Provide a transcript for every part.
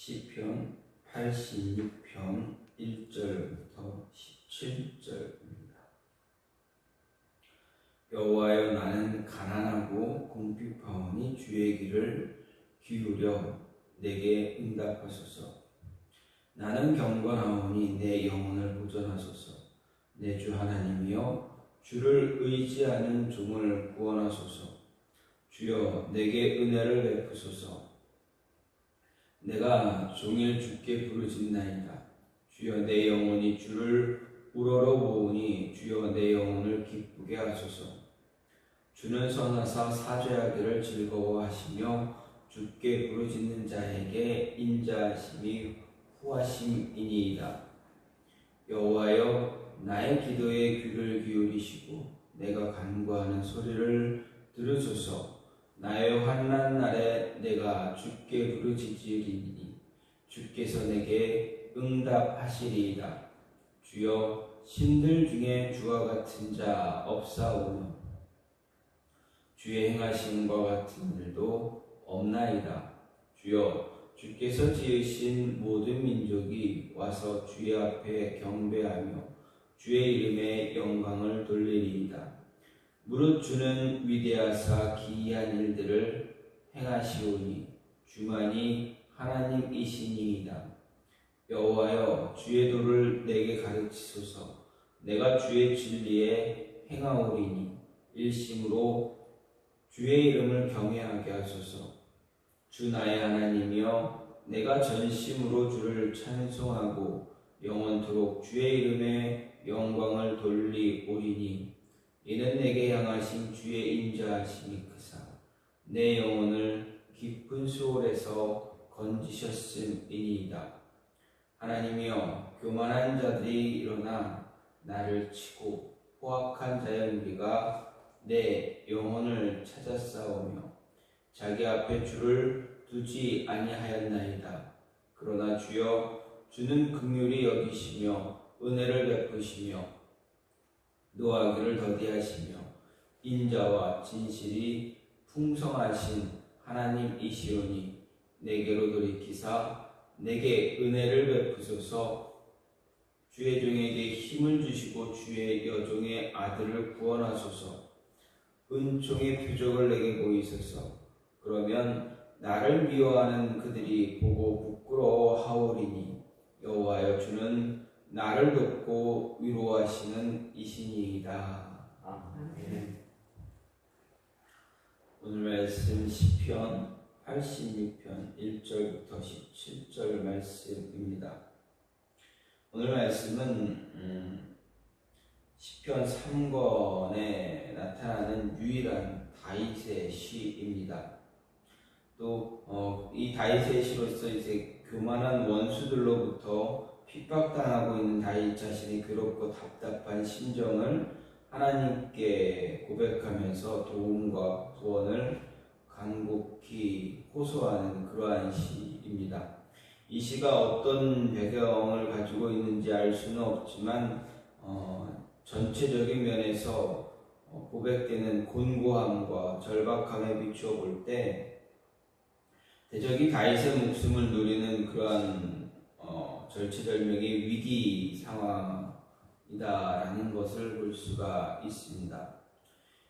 시편 86편 1절부터 17절입니다. 여호와여, 나는 가난하고 궁핍하오니 주의 귀를 기울여 내게 응답하소서. 나는 경건하오니 내 영혼을 보전하소서. 내 주 하나님이여, 주를 의지하는 종을 구원하소서. 주여, 내게 은혜를 베푸소서. 내가 종일 주께 부르짖나이다. 주여, 내 영혼이 주를 우러러 보오니 주여, 내 영혼을 기쁘게 하소서. 주는 선하사 사죄하기를 즐거워하시며 주께 부르짖는 자에게 인자하심이 후하심이니이다. 여호와여, 나의 기도에 귀를 기울이시고 내가 간구하는 소리를 들으소서. 나의 환난 날에 내가 주께 부르짖으리니 주께서 내게 응답하시리이다. 주여, 신들 중에 주와 같은 자 없사오며 주의 행하심과 같은 일도 없나이다. 주여, 주께서 지으신 모든 민족이 와서 주의 앞에 경배하며 주의 이름에 영광을 돌리리이다. 무릇 주는 위대하사 기이한 일들을 행하시오니 주만이 하나님이시니이다. 여호와여, 주의 도를 내게 가르치소서. 내가 주의 진리에 행하오리니 일심으로 주의 이름을 경외하게 하소서. 주 나의 하나님이여, 내가 전심으로 주를 찬송하고 영원토록 주의 이름에 영광을 돌리오리니 이는 내게 향하신 주의 인자하심이 크사 내 영혼을 깊은 수월에서 건지셨음이니이다. 하나님이여, 교만한 자들이 일어나 나를 치고 포악한 자의 무리가 내 영혼을 찾아싸우며 자기 앞에 주를 두지 아니하였나이다. 그러나 주여, 주는 긍휼히 여기시며 은혜를 베푸시며 노하기를 더디하시며 인자와 진실이 풍성하신 하나님이시오니 내게로 돌이키사 내게 은혜를 베푸소서. 주의 종에게 힘을 주시고 주의 여종의 아들을 구원하소서. 은총의 표적을 내게 보이소서. 그러면 나를 미워하는 그들이 보고 부끄러워하오리니 여호와여, 주는 나를 돕고 위로하시는 이신이이다. 아멘. 오늘 말씀 시편 86편 1절부터 17절 말씀입니다. 오늘 말씀은 시편 3권에 나타나는 유일한 다윗의 시입니다. 또 이 다윗의 시로서 이제 교만한 원수들로부터 핍박당하고 있는 다윗 자신의 괴롭고 답답한 심정을 하나님께 고백하면서 도움과 구원을 간곡히 호소하는 그러한 시입니다. 이 시가 어떤 배경을 가지고 있는지 알 수는 없지만 전체적인 면에서 고백되는 곤고함과 절박함에 비추어 볼 때 대적이 다윗의 목숨을 노리는 그러한 절체절명의 위기 상황이다라는 것을 볼 수가 있습니다.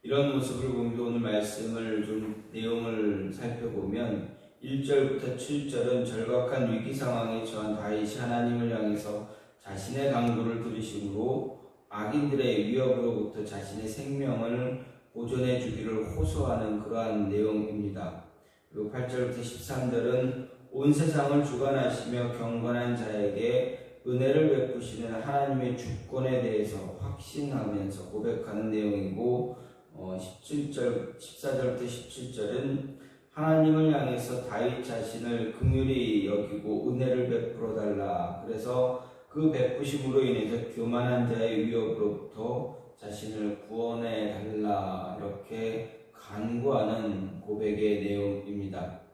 이런 모습을 보면서 오늘 말씀을 좀 내용을 살펴보면 1절부터 7절은 절박한 위기 상황에 처한 다윗이 하나님을 향해서 자신의 간구를 들으심으로 악인들의 위협으로부터 자신의 생명을 보존해 주기를 호소하는 그러한 내용입니다. 그리고 8절부터 13절은 온 세상을 주관하시며 경건한 자에게 은혜를 베푸시는 하나님의 주권에 대해서 확신하면서 고백하는 내용이고 14절부터 17절은 하나님을 향해서 다윗 자신을 긍휼히 여기고 은혜를 베풀어 달라, 그래서 그 베푸심으로 인해서 교만한 자의 위협으로부터 자신을 구원해 달라, 이렇게 간구하는 고백의 내용입니다.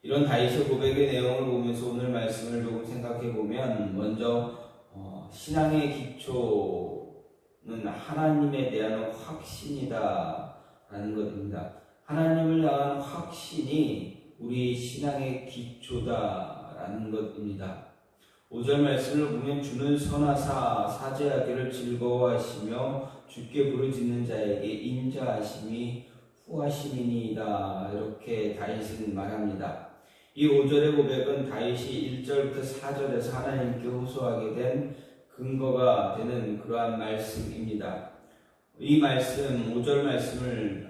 이런 다윗의 고백의 내용을 보면서 오늘 말씀을 조금 생각해 보면 먼저 신앙의 기초는 하나님에 대한 확신이다라는 것입니다. 하나님을 향한 확신이 우리 신앙의 기초다라는 있다라는 것입니다. 5절 말씀을 보면 주는 선하사 사죄하기를 즐거워하시며 주께 부르짖는 자에게 인자하심이 후하심이니이다. 이렇게 다윗은 말합니다. 이 5절의 고백은 다윗이 1절부터 4절에서 하나님께 호소하게 된 근거가 되는 그러한 말씀입니다. 이 말씀, 5절 말씀을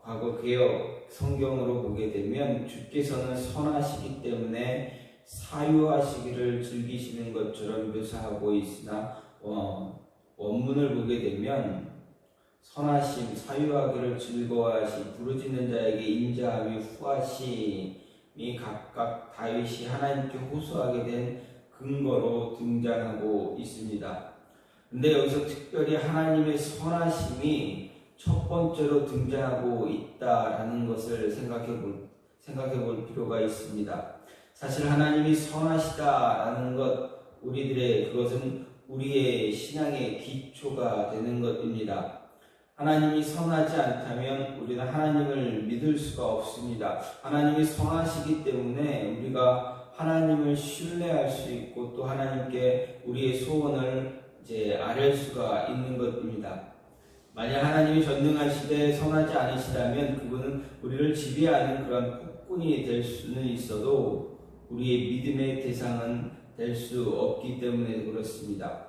과거 개역 성경으로 보게 되면 주께서는 선하시기 때문에 사유하시기를 즐기시는 것처럼 묘사하고 있으나 원문을 보게 되면 선하심, 사유하기를 즐거워하시, 부르짖는 자에게 인자함이 후하심이 각각 다윗이 하나님께 호소하게 된 근거로 등장하고 있습니다. 근데 여기서 특별히 하나님의 선하심이 첫 번째로 등장하고 있다라는 것을 생각해 볼 필요가 있습니다. 사실 하나님이 선하시다라는 것, 그것은 우리의 신앙의 기초가 되는 것입니다. 하나님이 선하지 않다면 우리는 하나님을 믿을 수가 없습니다. 하나님이 선하시기 때문에 우리가 하나님을 신뢰할 수 있고 또 하나님께 우리의 소원을 아뢰 수가 있는 것입니다. 만약 하나님이 전능하시되 선하지 않으시다면 그분은 우리를 지배하는 그런 폭군이 될 수는 있어도 우리의 믿음의 대상은 될 수 없기 때문에 그렇습니다.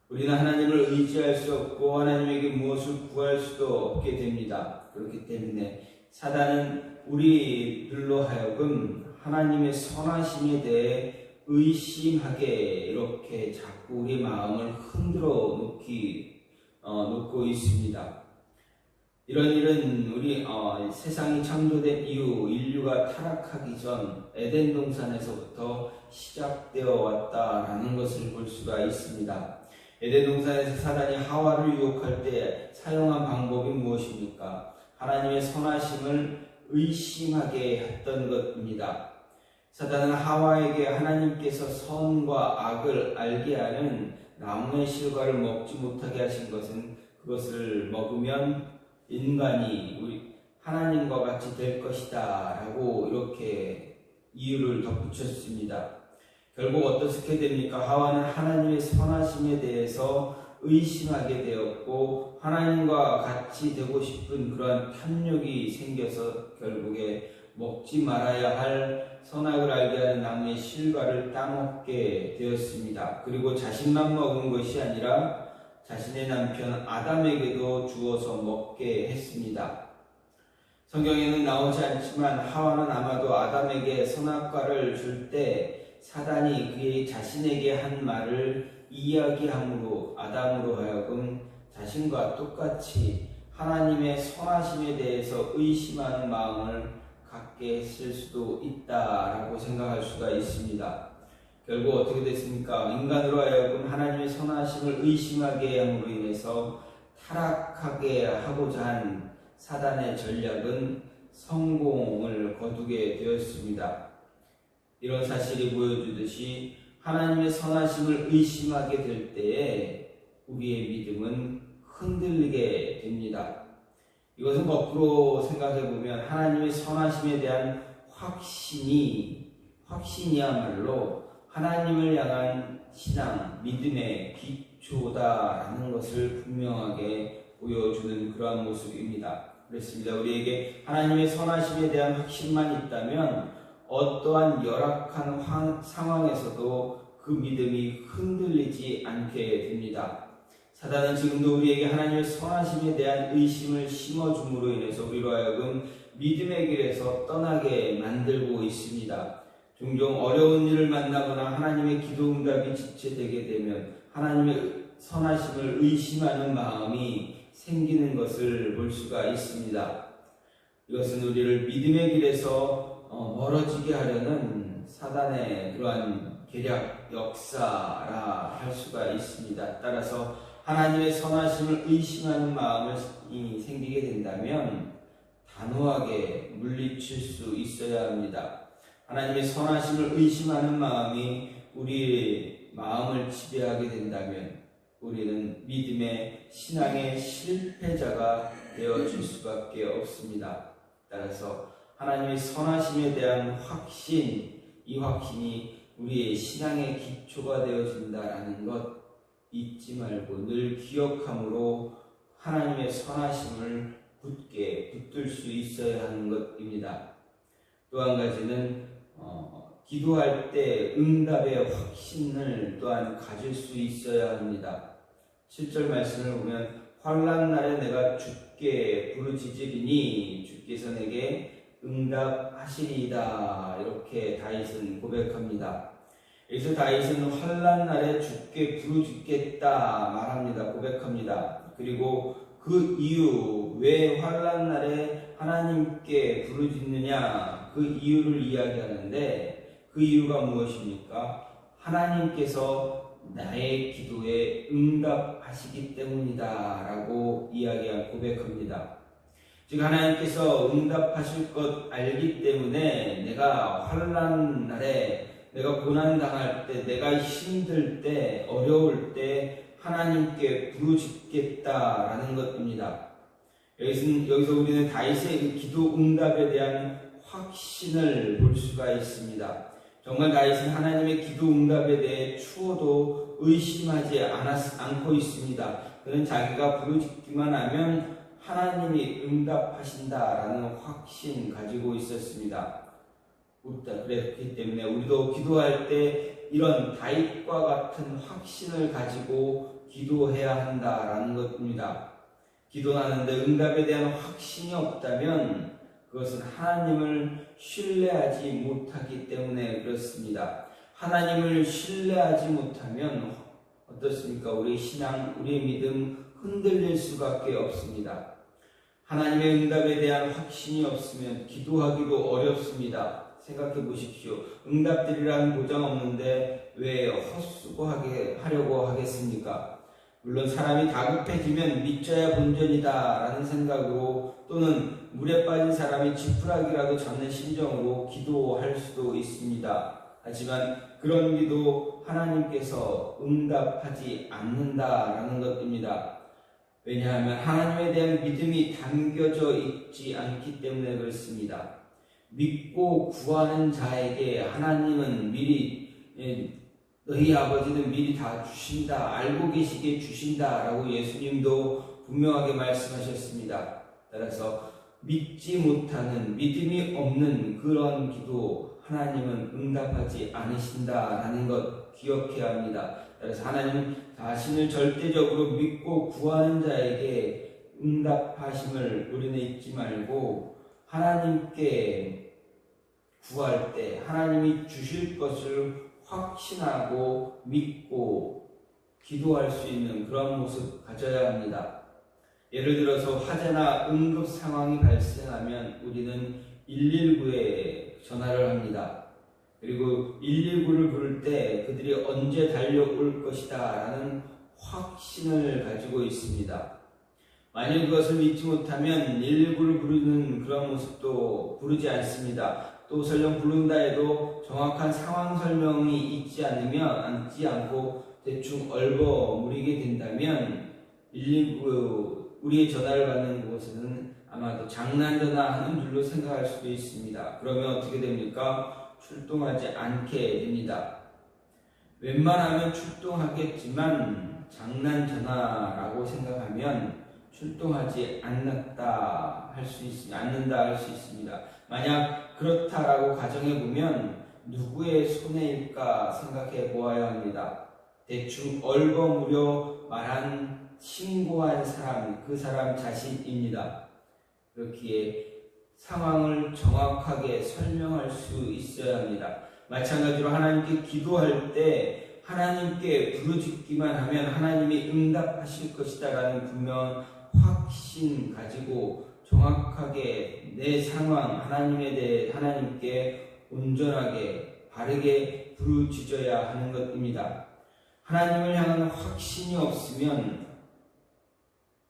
우리는 하나님을 의지할 수 없고 하나님에게 무엇을 구할 수도 없게 됩니다. 그렇기 때문에 사단은 우리들로 하여금 하나님의 선하심에 대해 의심하게 이렇게 자꾸 우리 마음을 흔들어 놓고 있습니다. 이런 일은 우리 세상이 창조된 이후 인류가 타락하기 전 에덴 동산에서부터 시작되어 왔다라는 것을 볼 수가 있습니다. 에덴 동산에서 사단이 하와를 유혹할 때 사용한 방법이 무엇입니까? 하나님의 선하심을 의심하게 했던 것입니다. 사단은 하와에게 하나님께서 선과 악을 알게 하는 나무의 실과를 먹지 못하게 하신 것은 그것을 먹으면 인간이 우리 하나님과 같이 될 것이다 라고 이렇게 이유를 덧붙였습니다. 결국 어떻게 됩니까? 하와는 하나님의 선하심에 대해서 의심하게 되었고 하나님과 같이 되고 싶은 그러한 탐욕이 생겨서 결국에 먹지 말아야 할 선악을 알게 하는 나무의 실과를 따먹게 되었습니다. 그리고 자신만 먹은 것이 아니라 자신의 남편 아담에게도 주어서 먹게 했습니다. 성경에는 나오지 않지만 하와는 아마도 아담에게 선악과를 줄 때 사단이 그의 자신에게 한 말을 이야기함으로 아담으로 하여금 자신과 똑같이 하나님의 선하심에 대해서 의심하는 마음을 갖게 했을 수도 있다라고 생각할 수가 있습니다. 결국 어떻게 됐습니까? 인간으로 하여금 하나님의 선하심을 의심하게 함으로 인해서 타락하게 하고자 한 사단의 전략은 성공을 거두게 되었습니다. 이런 사실이 보여주듯이 하나님의 선하심을 의심하게 될 때에 우리의 믿음은 흔들리게 됩니다. 이것은 거꾸로 생각해보면 하나님의 선하심에 대한 확신이야말로 하나님을 향한 신앙, 믿음의 기초다라는 것을 분명하게 보여주는 그러한 모습입니다. 그렇습니다. 우리에게 하나님의 선하심에 대한 확신만 있다면 어떠한 열악한 상황에서도 그 믿음이 흔들리지 않게 됩니다. 사단은 지금도 우리에게 하나님의 선하심에 대한 의심을 심어줌으로 인해서 우리로 하여금 믿음의 길에서 떠나게 만들고 있습니다. 종종 어려운 일을 만나거나 하나님의 기도 응답이 지체되게 되면 하나님의 선하심을 의심하는 마음이 생기는 것을 볼 수가 있습니다. 이것은 우리를 믿음의 길에서 멀어지게 하려는 사단의 그러한 계략, 역사라 할 수가 있습니다. 따라서 하나님의 선하심을 의심하는 마음이 생기게 된다면 단호하게 물리칠 수 있어야 합니다. 하나님의 선하심을 의심하는 마음이 우리의 마음을 지배하게 된다면 우리는 믿음의 신앙의 실패자가 되어질 수밖에 없습니다. 따라서 하나님의 선하심에 대한 확신, 이 확신이 우리의 신앙의 기초가 되어진다라는 것 잊지 말고 늘 기억함으로 하나님의 선하심을 굳게 붙들 수 있어야 하는 것입니다. 또 한 가지는 기도할 때 응답의 확신을 또한 가질 수 있어야 합니다. 7절 말씀을 보면 환난 날에 내가 주께 부르짖으리니 주께서 내게 응답하시리이다. 이렇게 다윗은 고백합니다. 여기서 다윗은 환난 날에 주께 부르짖겠다 말합니다. 고백합니다. 그리고 그 이유, 왜 환난 날에 하나님께 부르짖느냐, 그 이유를 이야기하는데 그 이유가 무엇입니까? 하나님께서 나의 기도에 응답하시기 때문이다 라고 고백합니다. 즉 하나님께서 응답하실 것 알기 때문에 내가 환난 날에, 내가 고난당할 때, 내가 힘들 때, 어려울 때 하나님께 부르짖겠다라는 것입니다. 여기서 우리는 다윗의 기도 응답에 대한 확신을 볼 수가 있습니다. 정말 다윗은 하나님의 기도 응답에 대해 추호도 의심하지 않고 있습니다. 그는 자기가 부르짖기만 하면 하나님이 응답하신다라는 확신 가지고 있었습니다. 그랬기 때문에 우리도 기도할 때 이런 다윗과 같은 확신을 가지고 기도해야 한다라는 것입니다. 기도하는데 응답에 대한 확신이 없다면 그것은 하나님을 신뢰하지 못하기 때문에 그렇습니다. 하나님을 신뢰하지 못하면 어떻습니까? 우리의 신앙, 우리의 믿음 흔들릴 수밖에 없습니다. 하나님의 응답에 대한 확신이 없으면 기도하기도 어렵습니다. 생각해 보십시오. 응답들이라는 보장 없는데 왜 헛수고하게 하려고 하겠습니까? 물론 사람이 다급해지면 믿져야 본전이다 라는 생각으로, 또는 물에 빠진 사람이 지푸라기라도 잡는 심정으로 기도할 수도 있습니다. 하지만 그런 기도 하나님께서 응답하지 않는다라는 것입니다. 왜냐하면 하나님에 대한 믿음이 담겨져 있지 않기 때문에 그렇습니다. 믿고 구하는 자에게 하나님은 미리, 너희 아버지는 미리 다 주신다, 알고 계시기에 주신다라고 예수님도 분명하게 말씀하셨습니다. 따라서 믿지 못하는, 믿음이 없는 그런 기도 하나님은 응답하지 않으신다라는 것 기억해야 합니다. 따라서 하나님은 자신을 절대적으로 믿고 구하는 자에게 응답하심을 우리는 잊지 말고, 하나님께 구할 때 하나님이 주실 것을 확신하고 믿고 기도할 수 있는 그런 모습 가져야 합니다. 예를 들어서 화재나 응급 상황이 발생하면 우리는 119에 전화를 합니다. 그리고 119를 부를 때 그들이 언제 달려올 것이다 라는 확신을 가지고 있습니다. 만약 그것을 믿지 못하면 119를 부르는 그런 모습도 부르지 않습니다. 또 설령 부른다 해도 정확한 상황 설명이 있지 않고 대충 얼버무리게 된다면 119 우리의 전화를 받는 곳은 아마도 장난 전화하는 줄로 생각할 수도 있습니다. 그러면 어떻게 됩니까? 출동하지 않게 됩니다. 웬만하면 출동하겠지만 장난 전화라고 생각하면 출동하지 않는다 할 수 있습니다. 만약 그렇다라고 가정해보면 누구의 손해일까 생각해 보아야 합니다. 대충 얼버무려 말한 신고한 사람, 그 사람 자신입니다. 그렇기에 상황을 정확하게 설명할 수 있어야 합니다. 마찬가지로 하나님께 기도할 때 하나님께 부르짖기만 하면 하나님이 응답하실 것이다 라는 분명한 확신 가지고 정확하게 내 상황, 하나님에 대해 하나님께 온전하게 바르게 부르짖어야 하는 것입니다. 하나님을 향한 확신이 없으면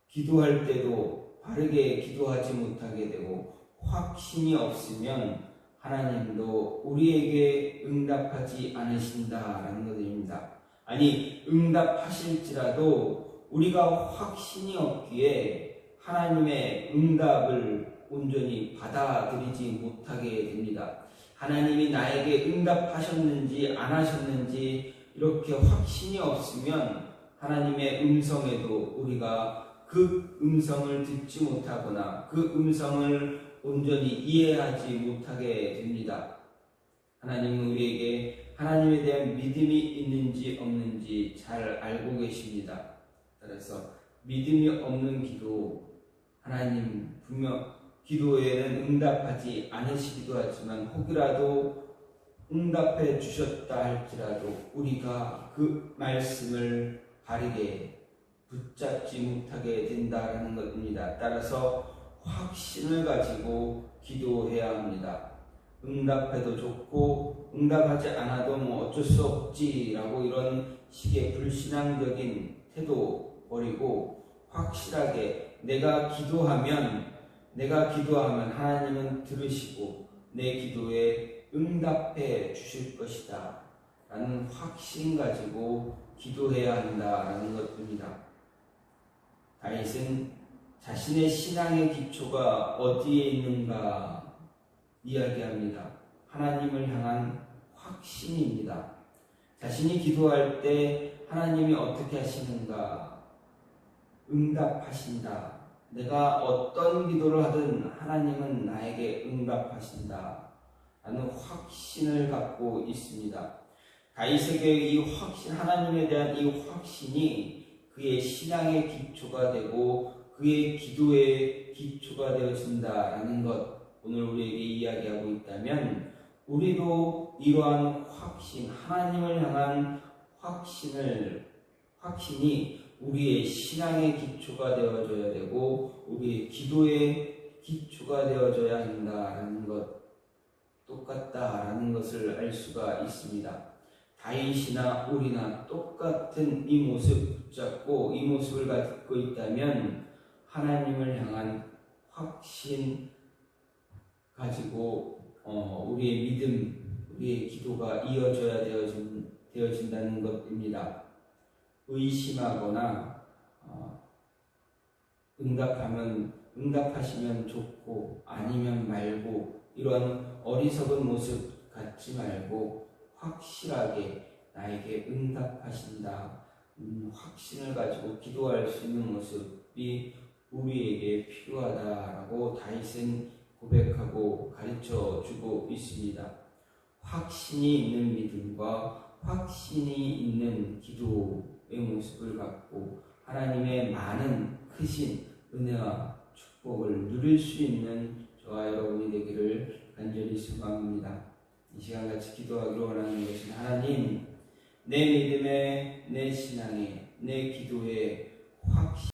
기도할 때도 바르게 기도하지 못하게 되고, 확신이 없으면 하나님도 우리에게 응답하지 않으신다라는 것입니다. 아니, 응답하실지라도 우리가 확신이 없기에 하나님의 응답을 온전히 받아들이지 못하게 됩니다. 하나님이 나에게 응답하셨는지 안 하셨는지 이렇게 확신이 없으면 하나님의 음성에도 우리가 그 음성을 듣지 못하거나 그 음성을 온전히 이해하지 못하게 됩니다. 하나님은 우리에게 하나님에 대한 믿음이 있는지 없는지 잘 알고 계십니다. 따라서 믿음이 없는 기도, 하나님 분명 기도에는 응답하지 않으시기도 하지만 혹이라도 응답해 주셨다 할지라도 우리가 그 말씀을 바르게 붙잡지 못하게 된다는 것입니다. 따라서 확신을 가지고 기도해야 합니다. 응답해도 좋고 응답하지 않아도 뭐 어쩔 수 없지라고 이런 식의 불신앙적인 태도 버리고 확실하게 내가 기도하면 하나님은 들으시고 내 기도에 응답해 주실 것이다 라는 확신 가지고 기도해야 한다라는 것입니다. 다윗은 자신의 신앙의 기초가 어디에 있는가 이야기합니다. 하나님을 향한 확신입니다. 자신이 기도할 때 하나님이 어떻게 하시는가? 응답하신다. 내가 어떤 기도를 하든 하나님은 나에게 응답하신다 라는 확신을 갖고 있습니다. 다윗에게 이 확신, 하나님에 대한 이 확신이 그의 신앙의 기초가 되고 그의 기도의 기초가 되어진다라는 것, 오늘 우리에게 이야기하고 있다면 우리도 이러한 확신, 하나님을 향한 확신이 우리의 신앙의 기초가 되어줘야 되고 우리의 기도의 기초가 되어줘야 한다라는 것, 똑같다라는 것을 알 수가 있습니다. 다윗이나 우리나 똑같은 이 모습 붙잡고 이 모습을 갖고 있다면 하나님을 향한 확신 가지고 우리의 믿음, 우리의 기도가 이어져야 되어진다는 것입니다. 의심하거나 응답하시면 좋고 아니면 말고 이런 어리석은 모습 갖지 말고 확실하게 나에게 응답하신다 확신을 가지고 기도할 수 있는 모습이 우리에게 필요하다라고 다윗은 고백하고 가르쳐 주고 있습니다. 확신이 있는 믿음과 확신이 있는 기도의 모습을 갖고 하나님의 많은 크신 은혜와 축복을 누릴 수 있는 저와 여러분이 되기를 간절히 소망합니다. 이 시간 같이 기도하기로 원하는 것은 하나님, 내 믿음에, 내 신앙에, 내 기도에 확신